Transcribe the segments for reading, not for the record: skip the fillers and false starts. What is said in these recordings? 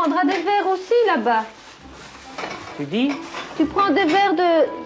prendras des verres aussi là-bas. Tu dis? Tu prends des verres de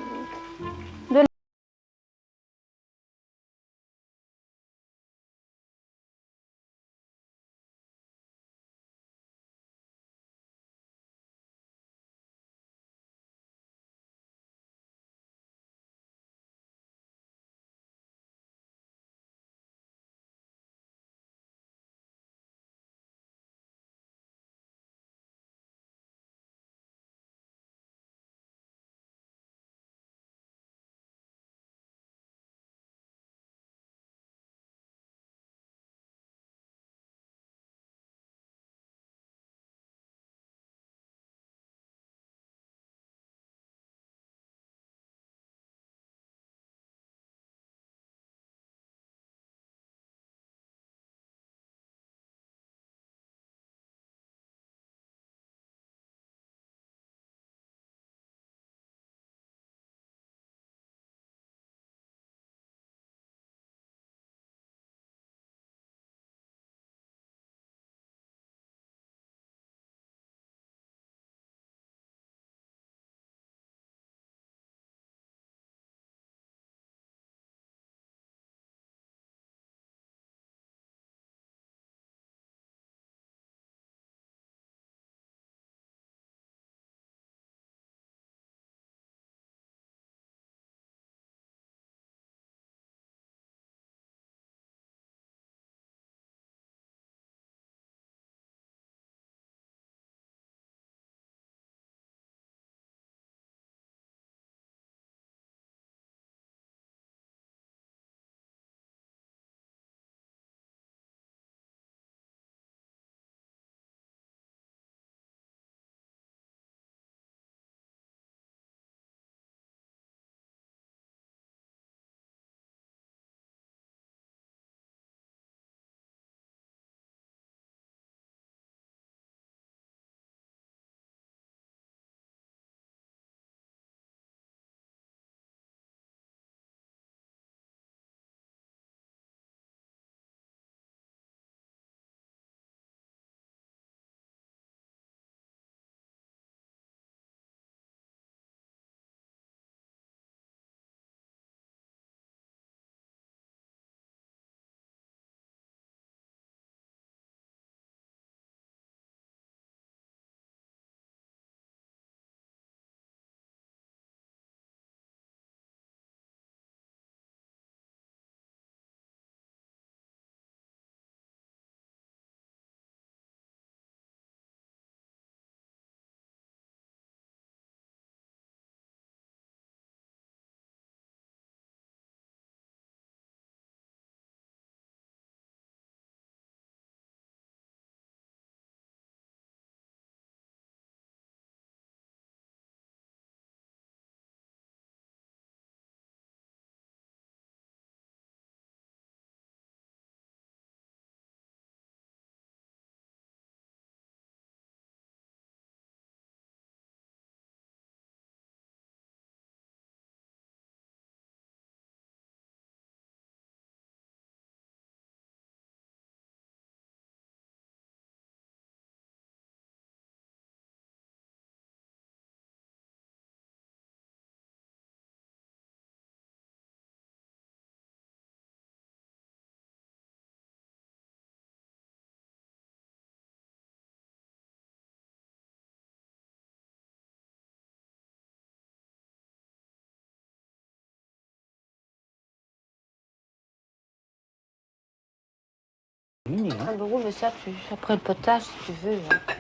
Hein. Ah bah oui, mais ça, après le potage, si tu veux. Hein.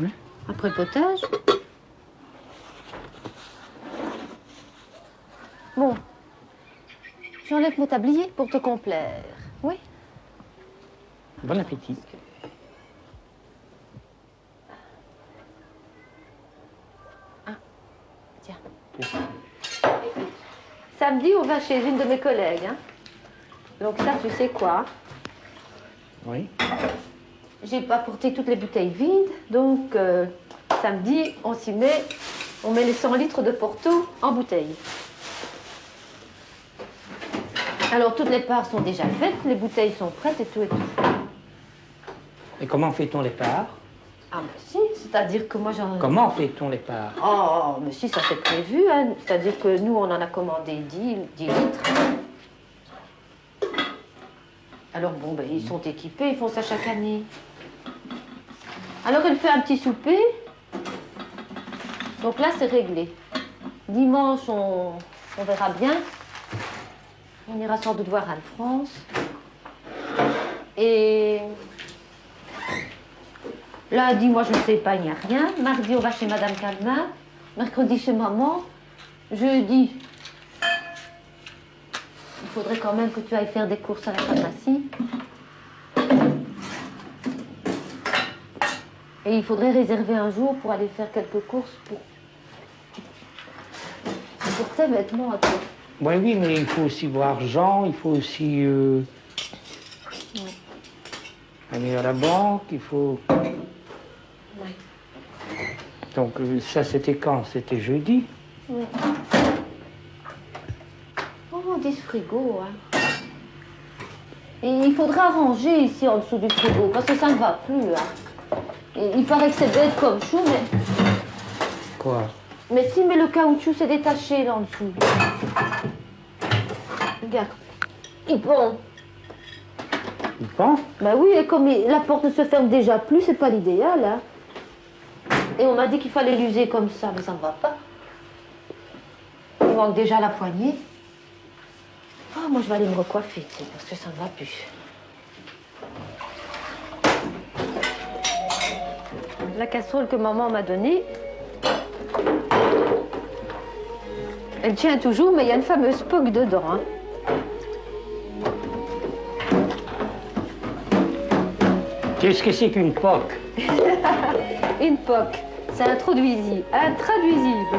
Oui. Après le potage. Bon. J'enlève mon tablier pour te complaire. Oui. Bon appétit. Ah, tiens. Samedi, on va chez une de mes collègues. Hein. Donc ça, tu sais quoi? Oui. J'ai pas apporté toutes les bouteilles vides, donc samedi, on s'y met, on met les 100 litres de Porto en bouteille. Alors, toutes les parts sont déjà faites, les bouteilles sont prêtes et tout et tout. Et comment fait-on les parts? Ah, bah si, C'est-à-dire que moi j'en... Comment fait-on les parts? Oh, mais si, ça c'est prévu, hein. C'est-à-dire que nous, on en a commandé 10 litres. Alors bon, ben, ils sont équipés, ils font ça chaque année. Alors elle fait un petit souper. Donc là, c'est réglé. Dimanche, on verra bien. On ira sans doute voir Anne-France. Et lundi, moi, je ne sais pas, il n'y a rien. Mardi, on va chez Madame Calmin. Mercredi, chez maman. Jeudi, il faudrait quand même que tu ailles faire des courses à la pharmacie. Et il faudrait réserver un jour pour aller faire quelques courses pour tes vêtements à toi. Oui, oui, mais il faut aussi voir Jean, il faut aussi aller à la banque, il faut... Oui. Donc ça, c'était quand? C'était jeudi? Oui. Oh, 10 frigos, hein. Et il faudra ranger ici en dessous du frigo, parce que ça ne va plus, hein. Et il paraît que c'est bête comme chou, mais... Quoi? Mais si, mais le caoutchouc s'est détaché là en dessous. Regarde. Il pend. Il pend? Ben oui, et comme la porte ne se ferme déjà plus, c'est pas l'idéal, hein. Et on m'a dit qu'il fallait l'user comme ça, mais ça ne va pas. Il manque déjà la poignée. Oh, moi je vais aller me recoiffer, tu sais, parce que ça ne va plus. La casserole que maman m'a donnée, elle tient toujours, mais il y a une fameuse poque dedans, hein. Qu'est-ce que c'est qu'une poque? Une poque, c'est introduisible. Intraduisible.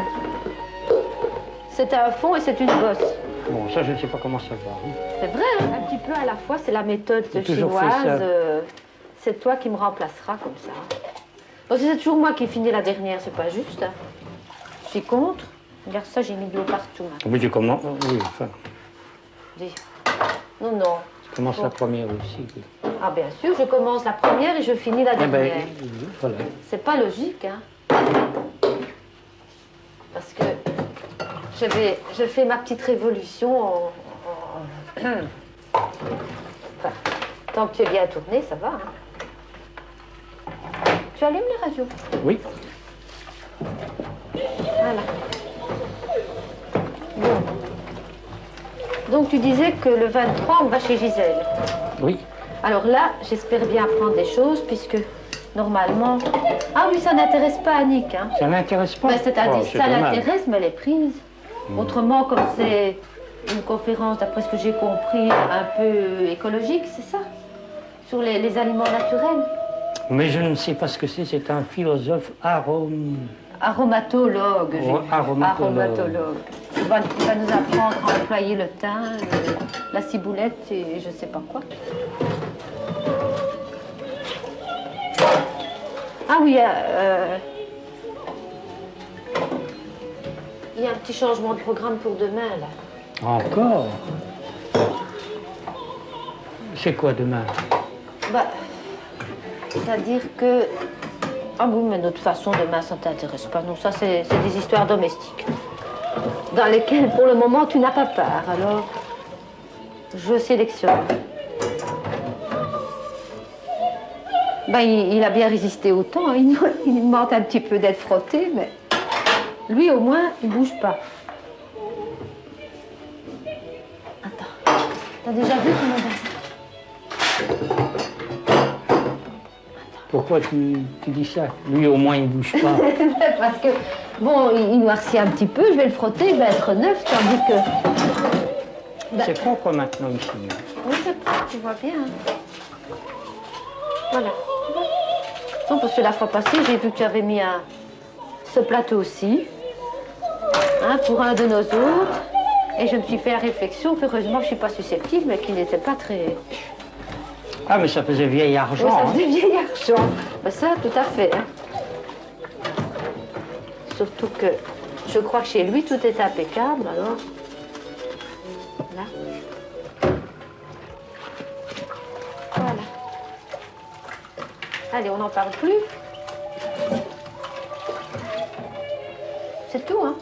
C'est un fond et c'est une bosse. Bon, ça, je ne sais pas comment ça va. Hein. C'est vrai, hein, un petit peu à la fois, c'est la méthode J'ai toujours fait chinoise. ça. C'est toi qui me remplaceras comme ça. Bon, c'est toujours moi qui ai fini la dernière, c'est pas juste, hein. Je suis contre. Regarde ça, j'ai mis de l'eau partout maintenant. Oui, tu commences. Oui, enfin, Dis. Non, non. je commence la première aussi. Oui. Ah, bien sûr, je commence la première et je finis la Eh ben, dernière. oui, voilà. C'est pas logique, hein. Parce que je fais ma petite révolution enfin, tant que tu es bien tourné, ça va, hein. Tu allumes la radio? Oui. Voilà. Bon. Donc tu disais que le 23, on va chez Gisèle. Oui. Alors là, j'espère bien apprendre des choses, puisque normalement... Ah oui, ça n'intéresse pas Annick, hein. Ça n'intéresse pas? Ben, c'est-à-dire, Oh, c'est ça dommage. l'intéresse, mais elle est prise. Autrement, comme c'est une conférence, d'après ce que j'ai compris, un peu écologique, c'est ça? Sur les aliments naturels. Mais je ne sais pas ce que c'est. C'est un philosophe Aromatologue, j'ai Oh, vu. aromatologue. Il va nous apprendre à employer le thym, la ciboulette et je sais pas quoi. Ah oui, il y a un petit changement de programme pour demain, là. Encore? C'est quoi demain? Bah, c'est-à-dire que... Ah oui, mais de toute façon, demain, ça ne t'intéresse pas. Non, ça, c'est des histoires domestiques. Dans lesquelles, pour le moment, tu n'as pas part. Alors, je sélectionne. Ben, il a bien résisté au temps. Il demande un petit peu d'être frotté, mais lui, au moins, il ne bouge pas. Attends. T'as déjà vu comment on... Pourquoi tu dis ça? Lui, au moins, il ne bouge pas. Parce que, bon, il noircit un petit peu, je vais le frotter, il va être neuf, tandis que... Ben, C'est propre maintenant ici. oui, c'est propre, tu vois bien. Voilà. Non, parce que la fois passée, j'ai vu que tu avais mis ce plateau aussi, hein, pour un de nos autres. Et je me suis fait la réflexion qu'heureusement, je ne suis pas susceptible, mais qu'il n'était pas très... Ah, mais ça faisait vieil Oui, argent. ça Hein. faisait vieil argent. Ben, ça, tout à fait. Hein. Surtout que je crois que chez lui, tout est impeccable, alors... Là. Voilà. Allez, on n'en parle plus. c'est tout, hein.